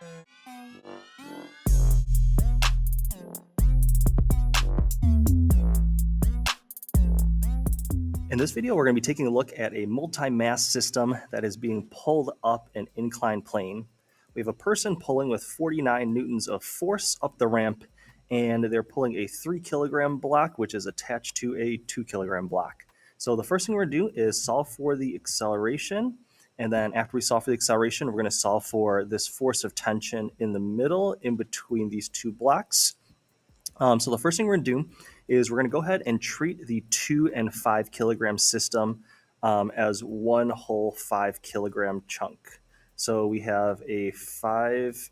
In this video, we're going to be taking a look at a multi-mass system that is being pulled up an inclined plane. We have a person pulling with 49 newtons of force up the ramp, and they're pulling a 3 kilogram block, which is attached to a 2 kilogram block. So the first thing we're going to do is solve for the acceleration, and then after we solve for the acceleration, we're going to solve for this force of tension in the middle in between these two blocks. So the first thing we're going to do is we're going to go ahead and treat the 2 and 5 kilogram system as one whole 5 kilogram chunk. So we have a 5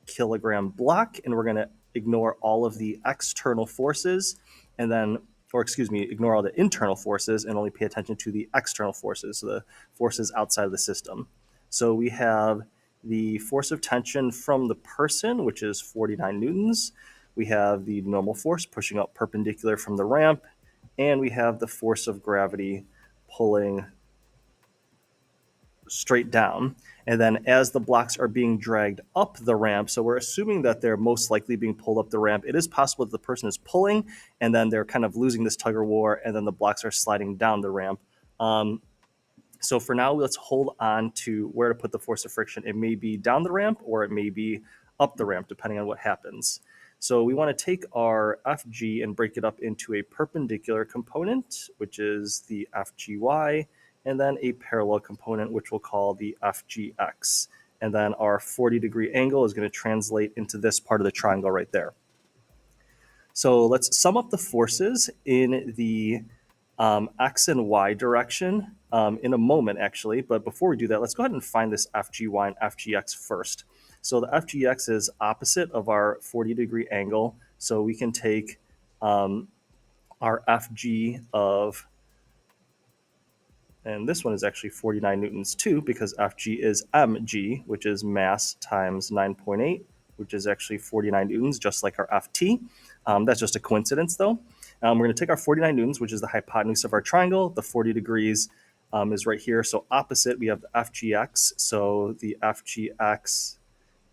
kilogram block, and we're going to ignore all of the external forces, and then, or excuse me, ignore all the internal forces and only pay attention to the external forces, so the forces outside of the system. So we have the force of tension from the person, which is 49 newtons. We have the normal force pushing up perpendicular from the ramp, and we have the force of gravity pulling straight down. And then as the blocks are being dragged up the ramp, so we're assuming that they're most likely being pulled up the ramp, it is possible that the person is pulling and then they're kind of losing this tug of war, and then the blocks are sliding down the ramp. So for now, let's hold on to where to put the force of friction. It may be down the ramp or it may be up the ramp, depending on what happens. So we want to take our FG and break it up into a perpendicular component, which is the FGY, and then a parallel component, which we'll call the FGX. And then our 40-degree angle is going to translate into this part of the triangle right there. So let's sum up the forces in the X and Y direction in a moment, actually. But before we do that, let's go ahead and find this FGY and FGX first. So the FGX is opposite of our 40-degree angle. So we can take our FG of, and this one is actually 49 newtons too, because FG is mg, which is mass times 9.8, which is actually 49 newtons, just like our FT. That's just a coincidence, though. We're going to take our 49 newtons, which is the hypotenuse of our triangle. The 40 degrees is right here. So opposite, we have the FGX. So the FGX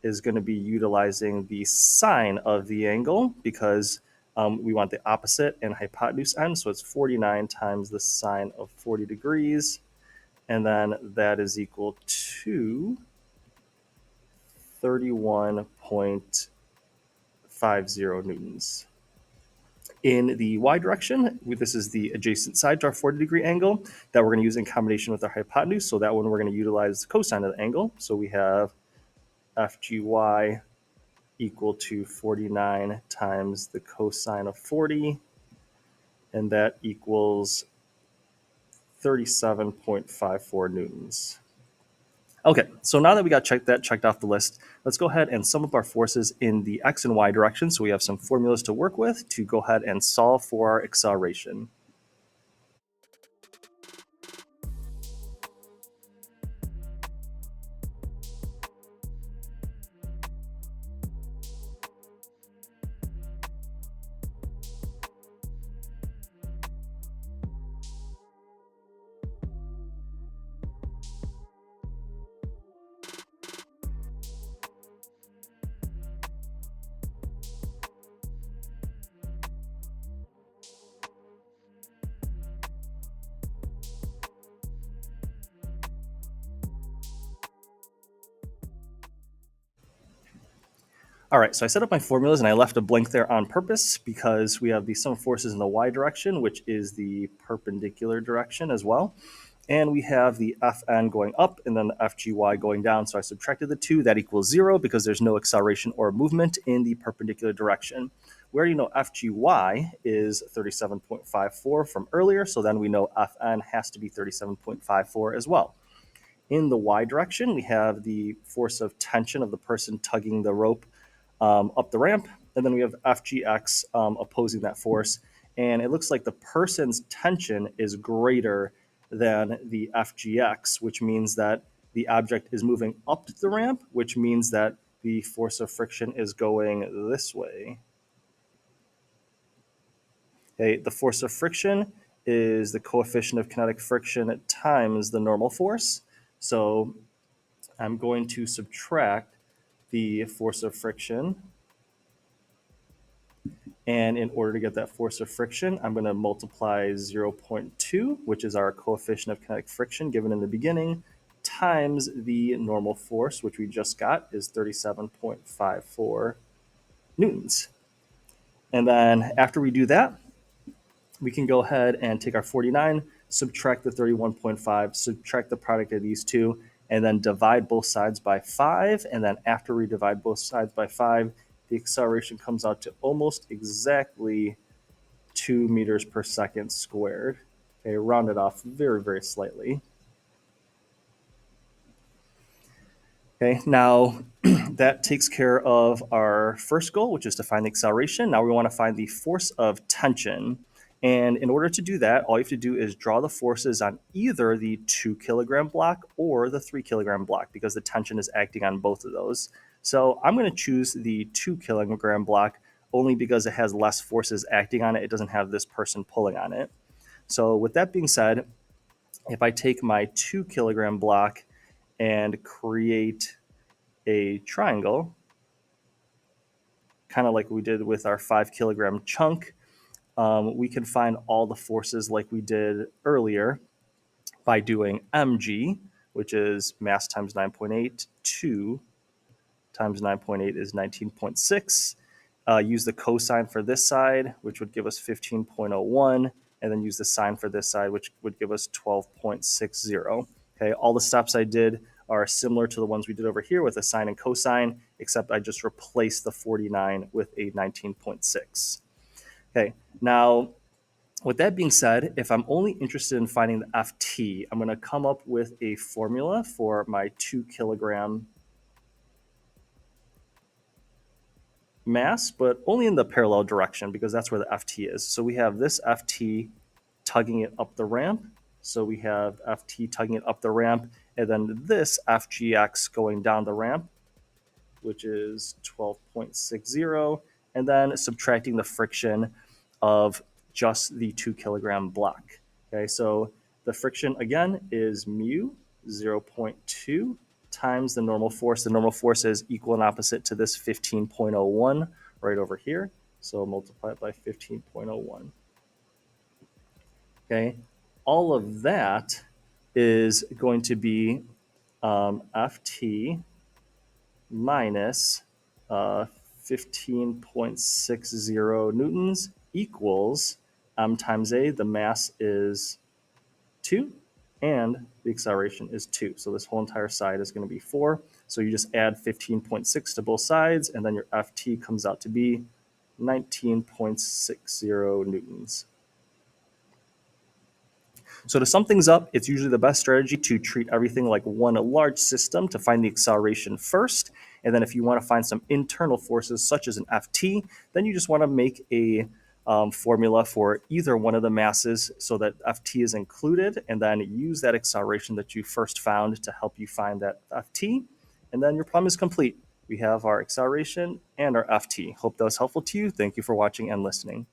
is going to be utilizing the sine of the angle, because we want the opposite and hypotenuse end. So it's 49 times the sine of 40 degrees. And then that is equal to 31.50 newtons. In the y direction, this is the adjacent side to our 40-degree angle that we're going to use in combination with our hypotenuse. So that one we're going to utilize the cosine of the angle. So we have FGY equal to 49 times the cosine of 40, and that equals 37.54 newtons. Okay, so now that we got that checked off the list, let's go ahead and sum up our forces in the X and Y direction. So we have some formulas to work with to go ahead and solve for our acceleration. All right, so I set up my formulas and I left a blank there on purpose because we have the sum of forces in the y direction, which is the perpendicular direction as well. And we have the Fn going up and then the Fgy going down. So I subtracted the two, that equals 0 because there's no acceleration or movement in the perpendicular direction. We already know Fgy is 37.54 from earlier, so then we know Fn has to be 37.54 as well. In the y direction, we have the force of tension of the person tugging the rope up the ramp, and then we have FGX opposing that force. And it looks like the person's tension is greater than the FGX, which means that the object is moving up the ramp, which means that the force of friction is going this way. Okay, the force of friction is the coefficient of kinetic friction times the normal force. So I'm going to subtract the force of friction. And in order to get that force of friction, I'm going to multiply 0.2, which is our coefficient of kinetic friction given in the beginning, times the normal force, which we just got is 37.54 newtons. And then after we do that, we can go ahead and take our 49, subtract the 31.5, subtract the product of these two, and then divide both sides by 5. And then after we divide both sides by 5, the acceleration comes out to almost exactly 2 meters per second squared. Okay, rounded off very, very slightly. Okay, now that takes care of our first goal, which is to find the acceleration. Now we want to find the force of tension. And in order to do that, all you have to do is draw the forces on either the 2 kilogram block or the 3 kilogram block because the tension is acting on both of those. So I'm going to choose the 2 kilogram block only because it has less forces acting on it. It doesn't have this person pulling on it. So with that being said, if I take my 2 kilogram block and create a triangle, kind of like we did with our 5 kilogram chunk, we can find all the forces like we did earlier by doing mg, which is mass times 9.8, 2 times 9.8 is 19.6. Use the cosine for this side, which would give us 15.01, and then use the sine for this side, which would give us 12.60. Okay, all the steps I did are similar to the ones we did over here with a sine and cosine, except I just replaced the 49 with a 19.6. Okay, now with that being said, if I'm only interested in finding the FT, I'm going to come up with a formula for my 2 kilogram mass, but only in the parallel direction because that's where the FT is. So we have this FT tugging it up the ramp. So we have FT tugging it up the ramp, and then this FGX going down the ramp, which is 12.60, and then subtracting the friction of just the 2 kilogram block. Okay, so the friction again is mu 0.2 times the normal force. The normal force is equal and opposite to this 15.01 right over here. So multiply it by 15.01. Okay, all of that is going to be FT minus 15.60 newtons equals m times a. The mass is 2 and the acceleration is 2. So this whole entire side is going to be 4. So you just add 15.6 to both sides, and then your FT comes out to be 19.60 newtons. So to sum things up, it's usually the best strategy to treat everything like one large system to find the acceleration first. And then if you want to find some internal forces such as an FT, then you just want to make a formula for either one of the masses so that FT is included, and then use that acceleration that you first found to help you find that FT. And then your problem is complete. We have our acceleration and our FT. Hope that was helpful to you. Thank you for watching and listening.